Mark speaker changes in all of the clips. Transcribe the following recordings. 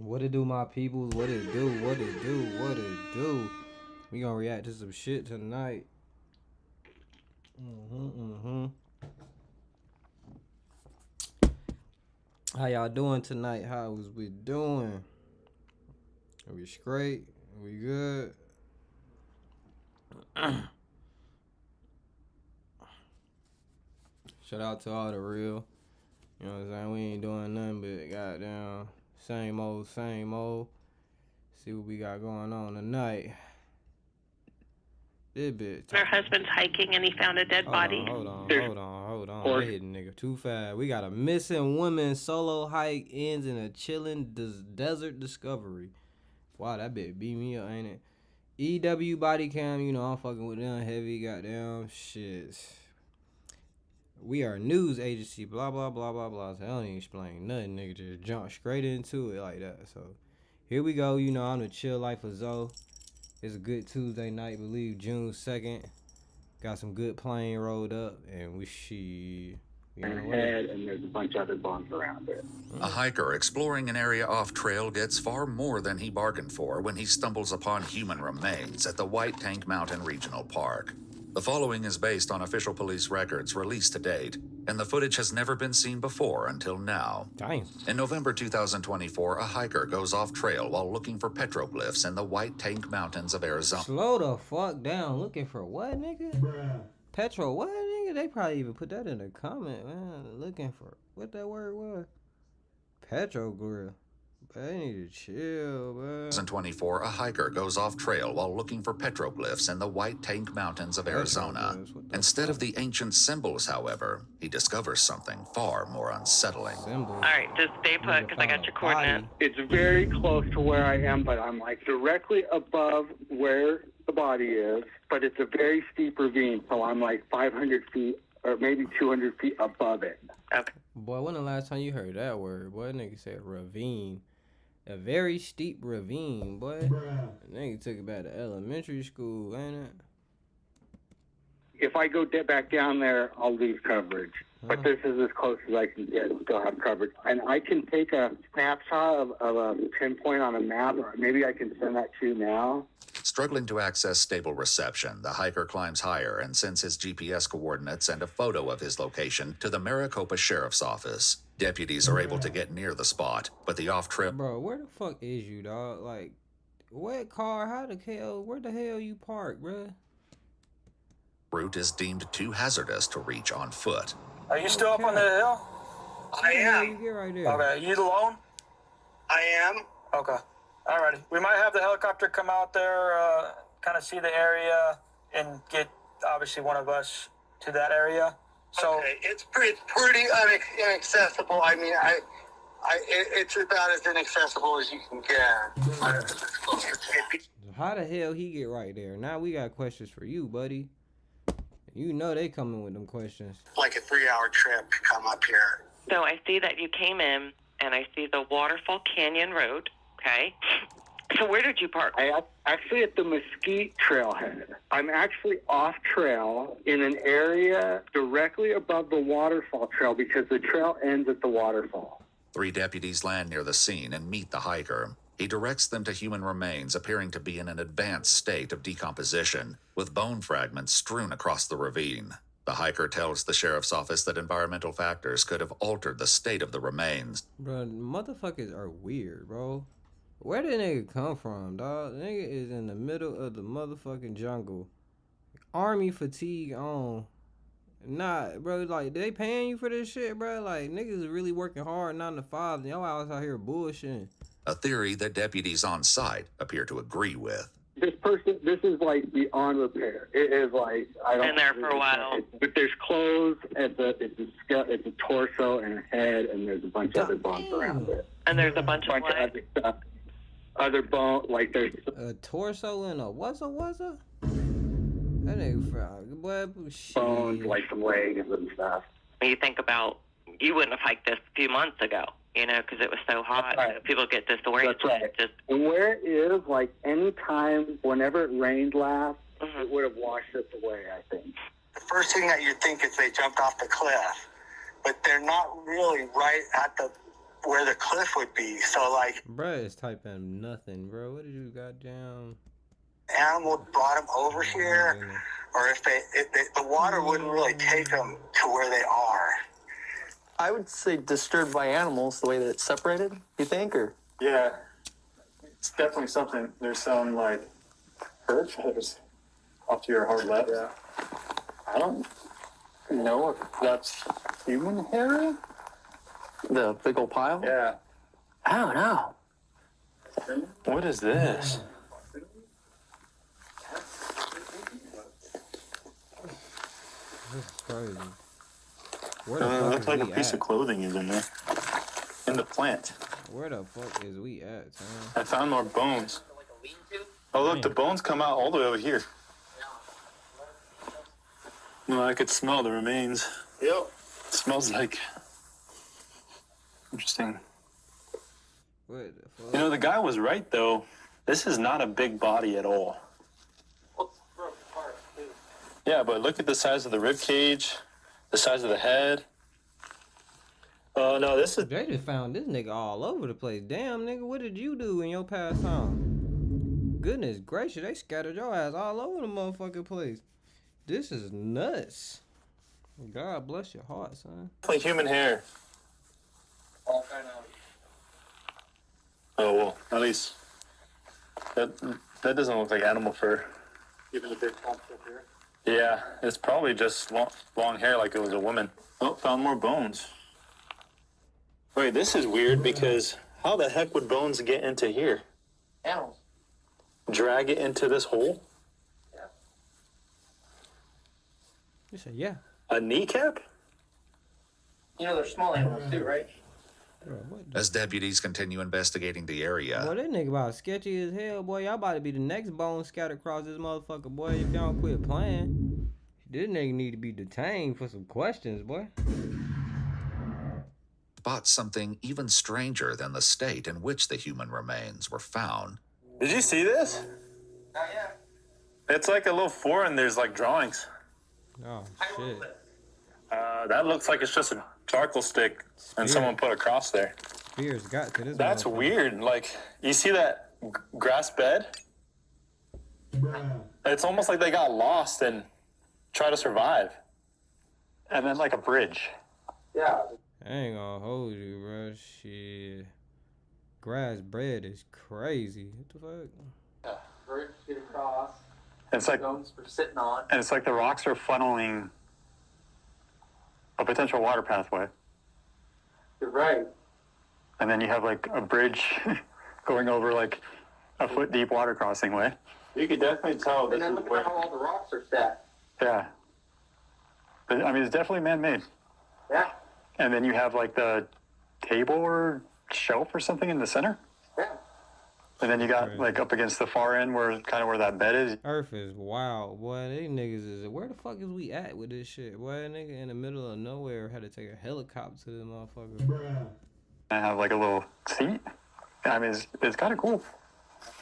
Speaker 1: What it do, my peoples? What it do? What it do? What it do? We gonna react to some shit tonight. How y'all doing tonight? How was we doing? Are we straight? Are we good? Shout out to all the real. You know what I'm saying? We ain't doing nothing but goddamn same old, same old. See what we got going on tonight. This bitch.
Speaker 2: Her husband's hiking and he found a dead body.
Speaker 1: Hold on. They hitting nigga too fast. We got a missing woman solo hike ends in a chilling desert discovery. Wow, that bitch beat me up, ain't it? EW body cam, you know I'm fucking with them heavy goddamn shit. We are a news agency, blah, blah, blah, blah, blah. So I don't even explain nothing, nigga. Just jump straight into it like that. So here we go. You know, I'm the chill life of Zoe. It's a good Tuesday night, believe June 2nd. Got some good plane rolled up, and we
Speaker 3: head, and there's a bunch of other bones around it.
Speaker 4: A hiker exploring an area off-trail gets far more than he bargained for when he stumbles upon human remains at the White Tank Mountain Regional Park. The following is based on official police records released to date, and the footage has never been seen before until now.
Speaker 1: Damn.
Speaker 4: In November 2024, a hiker goes off-trail while looking for petroglyphs in the White Tank Mountains of Arizona.
Speaker 1: Slow the fuck down. Looking for what, nigga? Bruh. Petro, what, nigga? They probably even put that in the comment, man. Looking for what that word was. Petroglyph. They need to chill, man.
Speaker 4: 2024, a hiker goes off-trail while looking for petroglyphs in the White Tank Mountains of Arizona. Instead of the ancient symbols, however, he discovers something far more unsettling.
Speaker 2: All right, just stay put because I got your coordinates.
Speaker 3: It's very close to where I am, but I'm like directly above where the body is, but it's a very steep ravine, so I'm like 500 feet or maybe 200 feet above it.
Speaker 2: Okay.
Speaker 1: Boy, when the last time you heard that word? Boy, that nigga said ravine. A very steep ravine, boy. Nigga took it back to elementary school, ain't it?
Speaker 3: If I go back down there, I'll lose coverage. But this is as close as I can get and still have coverage. And I can take a snapshot of a pinpoint on a map, or maybe I can send that to you now.
Speaker 4: Struggling to access stable reception, the hiker climbs higher and sends his GPS coordinates and a photo of his location to the Maricopa Sheriff's Office. Deputies are able to get near the spot, but the off-trip...
Speaker 1: Bro, where the fuck is you, dog? Like, what car? Where the hell you parked, bro?
Speaker 4: Route is deemed too hazardous to reach on foot.
Speaker 5: Are you still up on the hill?
Speaker 3: I am.
Speaker 1: You get right there.
Speaker 5: Okay, you alone?
Speaker 3: I am.
Speaker 5: Okay. Alrighty. We might have the helicopter come out there, kind of see the area, and get, obviously, one of us to that area. So
Speaker 3: okay. It's pretty inaccessible. I mean, it's about as inaccessible as you can get.
Speaker 1: How the hell he get right there? Now we got questions for you, buddy. You know they coming with them questions.
Speaker 3: Like a 3-hour trip to come up here.
Speaker 2: So I see that you came in, and I see the Waterfall Canyon Road, okay? So where did you park?
Speaker 3: Actually at the Mesquite Trailhead. I'm actually off trail in an area directly above the waterfall trail because the trail ends at the waterfall.
Speaker 4: 3 deputies land near the scene and meet the hiker. He directs them to human remains appearing to be in an advanced state of decomposition, with bone fragments strewn across the ravine. The hiker tells the sheriff's office that environmental factors could have altered the state of the remains.
Speaker 1: Bro, motherfuckers are weird, bro. Where did nigga come from, dog? The nigga is in the middle of the motherfucking jungle. Army fatigue on. Nah, bro, like, they paying you for this shit, bro? Like, niggas is really working hard 9 to 5, and y'all out here bullshitting.
Speaker 4: A theory that deputies on site appear to agree with.
Speaker 3: This is like beyond repair. It is like, I don't...
Speaker 2: Been there for a while.
Speaker 3: But there's clothes, it's a torso and a head, and there's a bunch of other bones around it.
Speaker 2: And there's a bunch of
Speaker 3: other stuff. Other bone, like there's
Speaker 1: a torso and a wuzza? That nigga shit.
Speaker 3: Bones, like some legs and stuff.
Speaker 2: You think about, you wouldn't have hiked this a few months ago, you know, because it was so hot. Right. People get disoriented.
Speaker 3: That's right. And where it is, like any time, whenever it rained last, it would have washed it away, I think. The first thing that you'd think is they jumped off the cliff, but they're not really right at the where the cliff would be. So like
Speaker 1: Bruh is typing nothing, bro. What did you goddamn?
Speaker 3: animals brought them over here, or if the water wouldn't really take them to where they are.
Speaker 6: I would say disturbed by animals, the way that it's separated, you think, or?
Speaker 5: Yeah, it's definitely something. There's some like fur feathers off to your hard left. Yeah. I don't know if that's human hair.
Speaker 6: The big old pile?
Speaker 5: Yeah.
Speaker 6: I don't know.
Speaker 5: What is this?
Speaker 1: This is crazy. Where the
Speaker 5: It
Speaker 1: fuck
Speaker 5: looks
Speaker 1: is
Speaker 5: like a
Speaker 1: we
Speaker 5: piece
Speaker 1: at?
Speaker 5: of clothing is in there. In the plant.
Speaker 1: Where the fuck is we at, son?
Speaker 5: I found more bones. Oh, look, the bones come out all the way over here. No, I could smell the remains. Yep. It smells like. Interesting.
Speaker 1: What the fuck?
Speaker 5: You know, the guy was right, though. This is not a big body at all. Yeah, but look at the size of the rib cage, the size of the head. Oh, no, this is.
Speaker 1: They just found this nigga all over the place. Damn, nigga, what did you do in your past time? Goodness gracious, they scattered your ass all over the motherfucking place. This is nuts. God bless your heart, son.
Speaker 5: Like human hair. Oh, well, at least. That doesn't look like animal fur. Even the big clumps up here? Yeah, it's probably just long hair like it was a woman. Oh, found more bones. Wait, this is weird because how the heck would bones get into here?
Speaker 6: Animals.
Speaker 5: Drag it into this hole?
Speaker 1: You said, yeah.
Speaker 5: A kneecap?
Speaker 6: You know, they're small animals too, right?
Speaker 1: Bro, what the
Speaker 4: As deputies continue investigating the area,
Speaker 1: boy, that nigga about sketchy as hell, boy. Y'all about to be the next bone scattered across this motherfucker, boy. If y'all don't quit playing, this nigga need to be detained for some questions, boy.
Speaker 4: spots something even stranger than the state in which the human remains were found.
Speaker 5: Did you see this?
Speaker 6: Oh, yeah.
Speaker 5: It's like a little four and there's like drawings.
Speaker 1: Oh shit.
Speaker 5: That looks like it's just a charcoal stick and someone put a cross there.
Speaker 1: Spears got to this.
Speaker 5: That's
Speaker 1: motherfucker.
Speaker 5: weird. Like, you see that grass bed? It's almost like they got lost and try to survive. And then like a bridge.
Speaker 6: Yeah.
Speaker 1: I ain't gonna hold you, bro. Shit. Grass bread is crazy. What the fuck?
Speaker 6: Bridge get across.
Speaker 7: It's like,
Speaker 6: Bones for sitting on.
Speaker 7: and it's like the rocks are funneling a potential water pathway,
Speaker 6: You're right.
Speaker 7: and then you have like a bridge going over like a foot deep water crossing way.
Speaker 5: You could definitely tell
Speaker 6: And
Speaker 5: this
Speaker 6: then
Speaker 5: is
Speaker 6: look at
Speaker 5: where.
Speaker 6: how all the rocks are stacked.
Speaker 7: Yeah, but I mean it's definitely man-made.
Speaker 6: Yeah.
Speaker 7: And then you have like the table or shelf or something in the center,
Speaker 6: Yeah.
Speaker 7: and then you got like up against the far end where kind of where that bed is.
Speaker 1: Earth is wild, boy. These niggas is where the fuck is we at with this shit? Boy, a nigga in the middle of nowhere had to take a helicopter to this motherfucker.
Speaker 7: I have like a little seat. I mean it's kind of cool.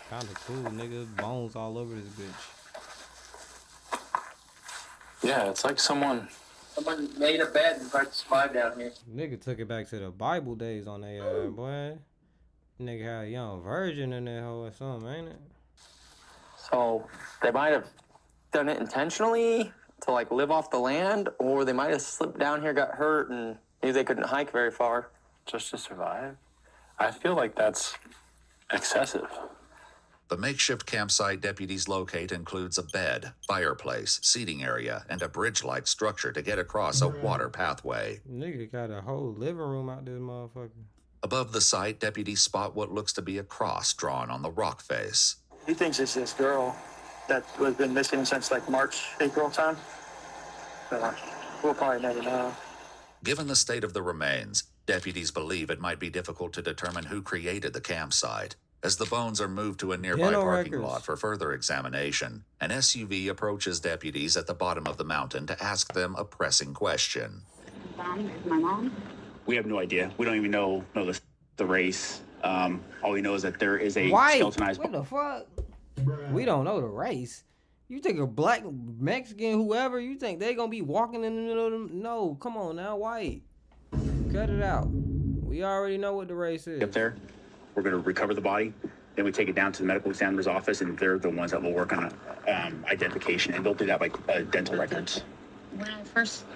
Speaker 1: Kinda cool, nigga. Bones all over this bitch.
Speaker 5: Yeah, it's like someone.
Speaker 6: Someone made a bed and tried to survive down here.
Speaker 1: Nigga took it back to the Bible days on they ass, boy. Nigga had a young virgin in that hole or something, ain't it?
Speaker 6: So they might have done it intentionally to like live off the land, or they might have slipped down here, got hurt, and maybe they couldn't hike very far.
Speaker 5: Just to survive? I feel like that's excessive.
Speaker 4: The makeshift campsite deputies locate includes a bed, fireplace, seating area, and a bridge-like structure to get across a water pathway.
Speaker 1: Nigga got a whole living room out this motherfucker.
Speaker 4: Above the site, deputies spot what looks to be a cross drawn on the rock face.
Speaker 5: He thinks it's this girl that has been missing since like March, April time. But we'll probably never know.
Speaker 4: Given the state of the remains, deputies believe it might be difficult to determine who created the campsite. As the bones are moved to a nearby
Speaker 1: Dental
Speaker 4: parking
Speaker 1: records.
Speaker 4: lot for further examination, an SUV approaches deputies at the bottom of the mountain to ask them a pressing question.
Speaker 8: Is my mom?
Speaker 9: We have no idea. We don't even know the race. All we know is that there is a
Speaker 1: White?
Speaker 9: skeletonized
Speaker 1: What the fuck? We don't know the race. You think a black, Mexican, whoever, you think they gonna be walking in the middle of them? No, come on now, white. Cut it out. We already know what the race is.
Speaker 9: Up there, we're going to recover the body. Then we take it down to the medical examiner's office, and they're the ones that will work on identification, and they'll do that by dental records.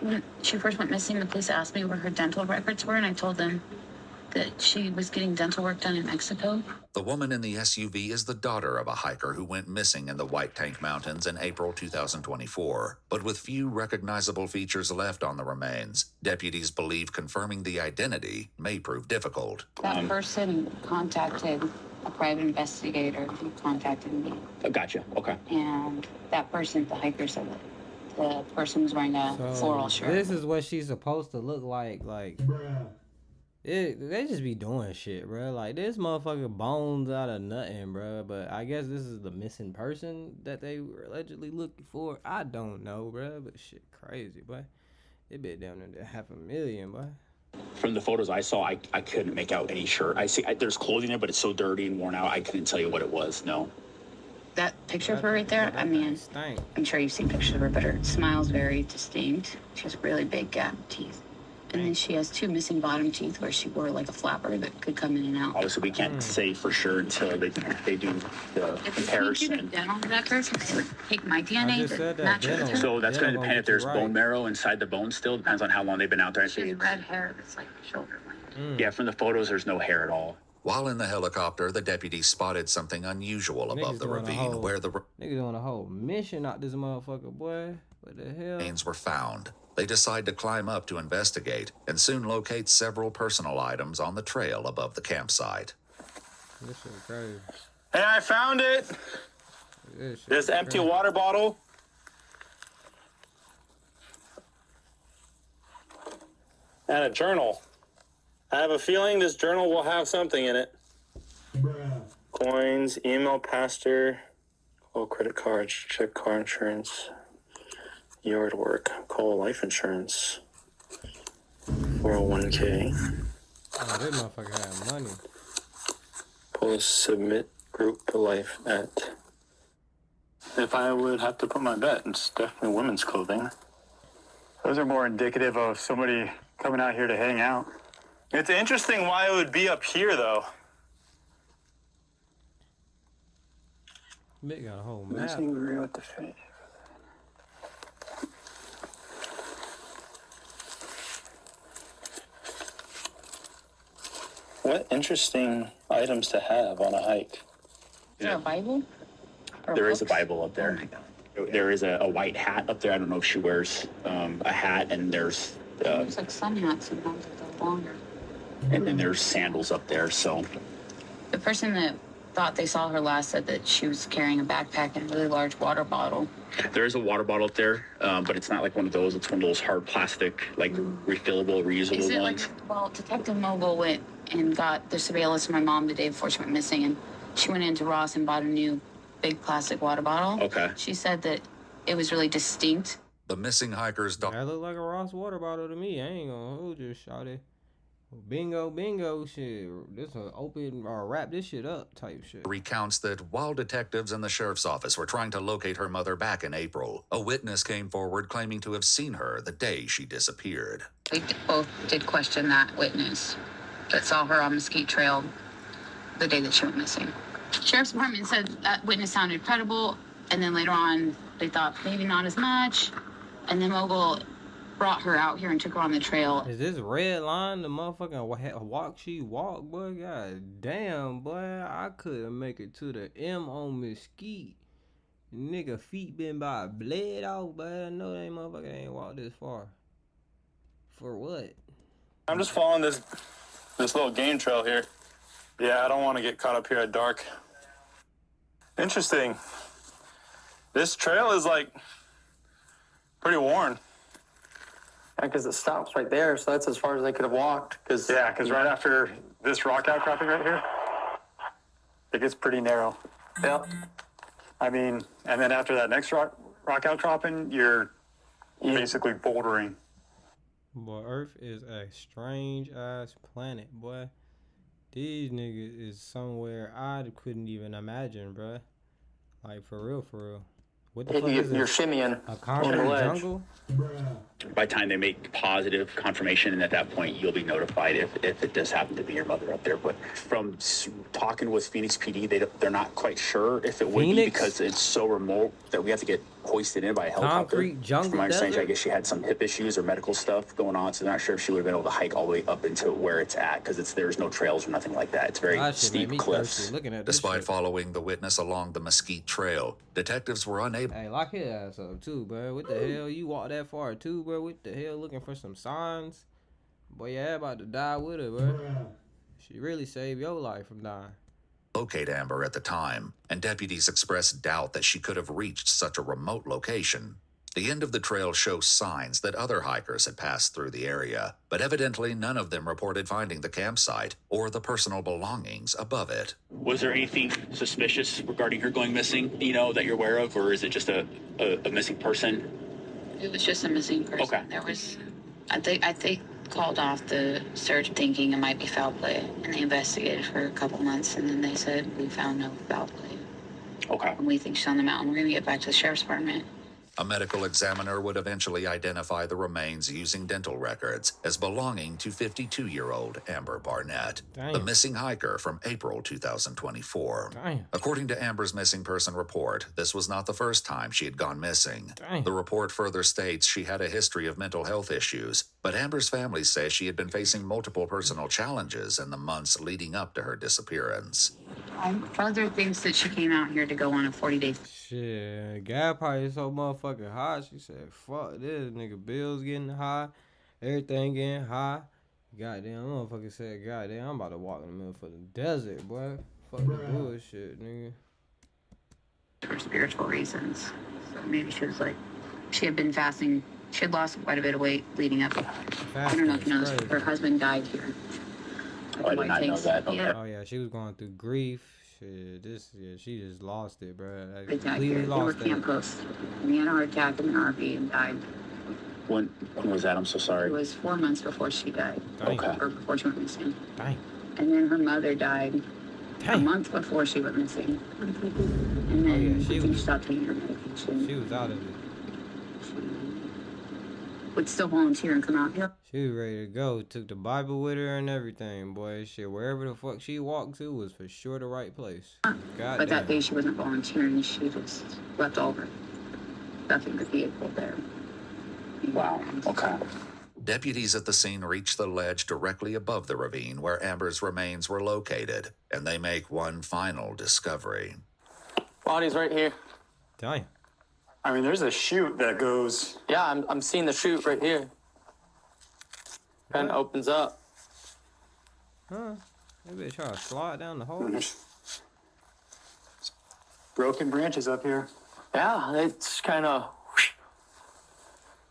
Speaker 8: When she first went missing, the police asked me where her dental records were, and I told them that she was getting dental work done in Mexico.
Speaker 4: The woman in the SUV is the daughter of a hiker who went missing in the White Tank Mountains in April 2024. But with few recognizable features left on the remains, deputies believe confirming the identity may prove difficult.
Speaker 8: That person contacted a private investigator who contacted me.
Speaker 9: Gotcha. Okay.
Speaker 8: And that person, the hiker, said that the person was wearing a floral shirt.
Speaker 1: This is what she's supposed to look like. They just be doing shit, bro. Like, this motherfucker bones out of nothing, bro. But I guess this is the missing person that they were allegedly looking for. I don't know, bro. But shit crazy, boy. It been down there $500,000, boy.
Speaker 9: From the photos I saw, I couldn't make out any shirt. There's clothing there, but it's so dirty and worn out, I couldn't tell you what it was, no.
Speaker 8: That picture of her right there, I mean, I'm sure you've seen pictures of her, but her smile's very distinct. She has really big gap teeth. And then she has 2 missing bottom teeth where she wore like a flapper that could come in and out.
Speaker 9: Obviously, we can't say for sure until they do the comparison.
Speaker 8: If they dental records, they would take my DNA to match with her.
Speaker 9: So that's going to depend if there's bone marrow inside the bone still. Depends on how long they've been out there.
Speaker 8: She has red hair that's like shoulder length.
Speaker 9: Yeah, from the photos, there's no hair at all.
Speaker 4: While in the helicopter, the deputies spotted something unusual above the ravine where the
Speaker 1: niggas doing a whole mission out this motherfucker, boy. What the hell?
Speaker 4: remains were found. They decide to climb up to investigate and soon locate several personal items on the trail above the campsite.
Speaker 1: This shit crazy.
Speaker 5: Hey, I found it. This empty water bottle. And a journal. I have a feeling this journal will have something in it. Coins, email, pastor, call credit cards, check car insurance, yard work, call life insurance, 401k.
Speaker 1: Oh, this motherfucker have money.
Speaker 5: Post submit group to life at. If I would have to put my bet, it's definitely women's clothing.
Speaker 7: Those are more indicative of somebody coming out here to hang out.
Speaker 5: It's interesting why it would be up here, though.
Speaker 1: Mick got a whole map.
Speaker 5: Agree with the face. What interesting items to have on a hike.
Speaker 8: Is there a Bible?
Speaker 9: There is a Bible up there. There is a white hat up there. I don't know if she wears a hat, and there's...
Speaker 8: It's like sun hats sometimes, but they're longer.
Speaker 9: And then there's sandals up there, so...
Speaker 8: The person that thought they saw her last said that she was carrying a backpack and a really large water bottle.
Speaker 9: There is a water bottle up there, but it's not like one of those. It's one of those hard plastic, like refillable, reusable
Speaker 8: Is it
Speaker 9: ones.
Speaker 8: like, well, Detective Mogul went and got the surveillance of my mom the day before she went missing, and she went into Ross and bought a new big plastic water bottle.
Speaker 9: Okay.
Speaker 8: She said that it was really distinct.
Speaker 4: The missing hiker's dog.
Speaker 1: That look like a Ross water bottle to me. I ain't gonna hold you, shawty. Bingo, shit. This will open or wrap this shit up type shit.
Speaker 4: Recounts that while detectives in the sheriff's office were trying to locate her mother back in April, a witness came forward claiming to have seen her the day she disappeared.
Speaker 8: We both did question that witness that saw her on Mesquite Trail the day that she went missing. Sheriff's Department said that witness sounded credible, and then later on they thought maybe not as much, and then Mogul brought her out here and took her on the trail.
Speaker 1: Is this red line the motherfucking walk she walked, boy? God damn, boy. I couldn't make it to the M on Mesquite. Nigga feet been by bled off, but I know that motherfucker ain't walked this far. For what?
Speaker 5: I'm just following this little game trail here. Yeah, I don't want to get caught up here at dark. Interesting. This trail is like pretty worn.
Speaker 6: Yeah, because it stops right there, so that's as far as they could have walked.
Speaker 7: Because right after this rock outcropping right here, it gets pretty narrow.
Speaker 6: Yep.
Speaker 7: I mean, and then after that next rock outcropping, you're basically bouldering.
Speaker 1: Boy, Earth is a strange ass planet, boy. These niggas is somewhere I couldn't even imagine, bruh. Like, for real. What the fuck is
Speaker 6: You're
Speaker 1: this?
Speaker 6: shimmying
Speaker 1: A concrete
Speaker 6: ledge.
Speaker 1: jungle?
Speaker 9: by the time they make positive confirmation, and at that point you'll be notified if it does happen to be your mother up there. But from talking with Phoenix PD, they're not quite sure if it would be because it's so remote that we have to get hoisted in by a helicopter.
Speaker 1: Concrete jungle
Speaker 9: From my understanding,
Speaker 1: desert?
Speaker 9: I guess she had some hip issues or medical stuff going on, so they're not sure if she would have been able to hike all the way up into where it's at because there's no trails or nothing like that. It's very
Speaker 1: That shit made
Speaker 9: steep
Speaker 1: me
Speaker 9: cliffs.
Speaker 1: thirsty looking at this
Speaker 4: Despite
Speaker 1: shit.
Speaker 4: following the witness along the Mesquite Trail, detectives were unable.
Speaker 1: Hey, lock his ass up too, bro. What the hell? You walk that far too, bro? What the hell? Looking for some signs? Boy, your ass about to die with her, bro. She really saved your life from dying.
Speaker 4: Locate Amber at the time, and deputies expressed doubt that she could have reached such a remote location. The end of the trail shows signs that other hikers had passed through the area, but evidently none of them reported finding the campsite or the personal belongings above it.
Speaker 9: Was there anything suspicious regarding her going missing, that you're aware of, or is it just a missing person?
Speaker 8: It was just a missing person.
Speaker 9: Okay.
Speaker 8: There was, I think called off the search thinking it might be foul play, and they investigated for a couple months, and then they said we found no foul play.
Speaker 9: Okay.
Speaker 8: And we think she's on the mountain. We're gonna get back to the sheriff's department.
Speaker 4: A medical examiner would eventually identify the remains using dental records as belonging to 52-year-old Amber Barnett,
Speaker 1: Damn.
Speaker 4: the missing hiker from April 2024.
Speaker 1: Damn.
Speaker 4: According to Amber's missing person report, this was not the first time she had gone missing.
Speaker 1: Damn.
Speaker 4: The report further states she had a history of mental health issues, but Amber's family says she had been facing multiple personal challenges in the months leading up to her disappearance.
Speaker 8: My brother thinks that she came out here to go on a 40-day.
Speaker 1: Shit, gas price so motherfucking high. She said, fuck this, nigga. Bills getting high. Everything getting high. Goddamn, motherfucker said, goddamn, I'm about to walk in the middle for the desert, boy. Fuck the bullshit, nigga.
Speaker 8: For spiritual reasons. So maybe she was like, she had been fasting. She had lost quite a bit of weight leading up. I don't know if you know this, her husband died here.
Speaker 9: Oh, I did not know that. Okay.
Speaker 8: Yeah.
Speaker 1: Oh, yeah, she was going through grief. Shit, she just lost it, bro. Like,
Speaker 8: They died
Speaker 1: completely
Speaker 8: here. They were
Speaker 1: lost
Speaker 8: camp
Speaker 1: it.
Speaker 8: hosts. And he had a heart attack in an RV and died.
Speaker 9: When was that? I'm so
Speaker 8: It
Speaker 9: sorry.
Speaker 8: was 4 months before she died.
Speaker 1: Dang.
Speaker 9: Okay.
Speaker 8: Or before she went missing.
Speaker 1: Dang.
Speaker 8: And then her mother died a
Speaker 1: Dang.
Speaker 8: month before she went missing. And
Speaker 1: Oh,
Speaker 8: then
Speaker 1: yeah, she
Speaker 8: she
Speaker 1: was-
Speaker 8: stopped taking her medication.
Speaker 1: She was out of it.
Speaker 8: Would still volunteer and come out here.
Speaker 1: She was ready to go. Took the Bible with her and everything, boy. Shit, wherever the fuck she walked to was for sure the right place. God
Speaker 8: But that
Speaker 1: damn.
Speaker 8: day she wasn't volunteering. She just left all her stuff in the vehicle there.
Speaker 9: Wow. Okay.
Speaker 4: Deputies at the scene reach the ledge directly above the ravine where Amber's remains were located, and they make one final discovery.
Speaker 6: Body's right here.
Speaker 1: Damn.
Speaker 7: I mean, there's a chute that goes.
Speaker 6: Yeah, I'm seeing the chute right here. Kind of opens up.
Speaker 1: Huh? Maybe try to slide down the hole.
Speaker 7: Broken branches up here.
Speaker 6: Yeah, it's kind of.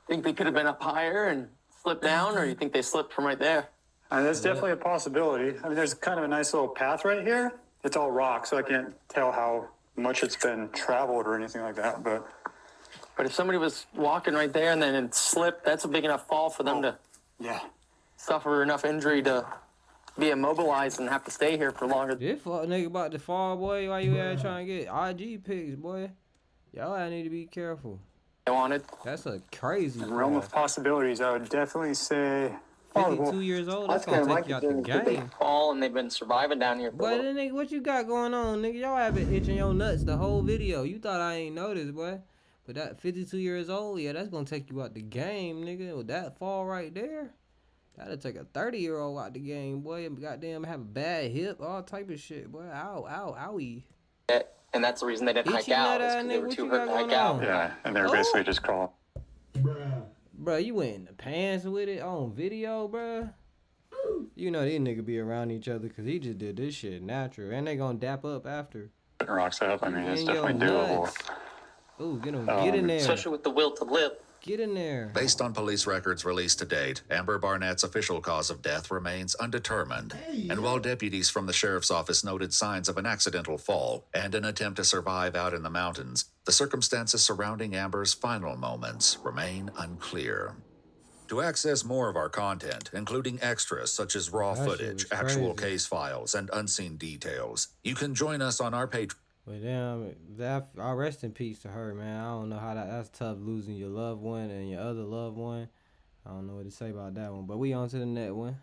Speaker 6: Think they could have been up higher and slipped down, or you think they slipped from right there?
Speaker 7: That's definitely a possibility. I mean, there's kind of a nice little path right here. It's all rock, so I can't tell how much it's been traveled or anything like that. But
Speaker 6: if somebody was walking right there and then it slipped, that's a big enough fall for them to
Speaker 7: yeah,
Speaker 6: suffer enough injury to be immobilized and have to stay here for longer.
Speaker 1: This fuck nigga about to fall, boy. Why you out trying to get IG pics, boy? Y'all I need to be careful.
Speaker 6: They wanted.
Speaker 1: That's a crazy
Speaker 7: in the realm
Speaker 1: fall.
Speaker 7: of possibilities, I would definitely say.
Speaker 1: 52 years old, that's gonna take you out the
Speaker 6: They
Speaker 1: game.
Speaker 6: fall and they've been surviving down here for a
Speaker 1: Boy,
Speaker 6: little.
Speaker 1: then nigga, what you got going on, nigga? Y'all have been itching your nuts the whole video. You thought I ain't noticed, boy. But that 52 years old, yeah, that's gonna take you out the game, nigga. With that fall right there, that'll take a 30-year-old out the game, boy. Goddamn, have a bad hip, all type of shit, boy. Ow, ow, owie.
Speaker 6: And that's the reason they didn't hike
Speaker 1: Itching
Speaker 6: out,
Speaker 1: that
Speaker 6: is
Speaker 1: ass,
Speaker 6: because they
Speaker 1: nigga,
Speaker 6: were
Speaker 1: what
Speaker 6: too
Speaker 1: you
Speaker 6: hurt to
Speaker 1: got
Speaker 6: hike
Speaker 1: going
Speaker 6: out.
Speaker 1: on?
Speaker 7: Yeah, and they're basically just crawling.
Speaker 1: Bro, you went in the pants with it on video, bro. You know these niggas be around each other because he just did this shit natural. And they gonna dap up after.
Speaker 7: Rocks up. I mean, it's
Speaker 1: In your
Speaker 7: definitely doable.
Speaker 1: nuts. Ooh, get him, get in there.
Speaker 6: Especially with the will to live.
Speaker 1: Get in there.
Speaker 4: Based on police records released to date, Amber Barnett's official cause of death remains undetermined. And while deputies from the sheriff's office noted signs of an accidental fall and an attempt to survive out in the mountains, the circumstances surrounding Amber's final moments remain unclear. To access more of our content, including extras such as raw
Speaker 1: That shit
Speaker 4: footage,
Speaker 1: was
Speaker 4: actual
Speaker 1: crazy.
Speaker 4: case files, and unseen details, you can join us on our Patreon.
Speaker 1: But damn, I rest in peace to her, man. I don't know how that's tough losing your loved one and your other loved one. I don't know what to say about that one, but we on to the next one.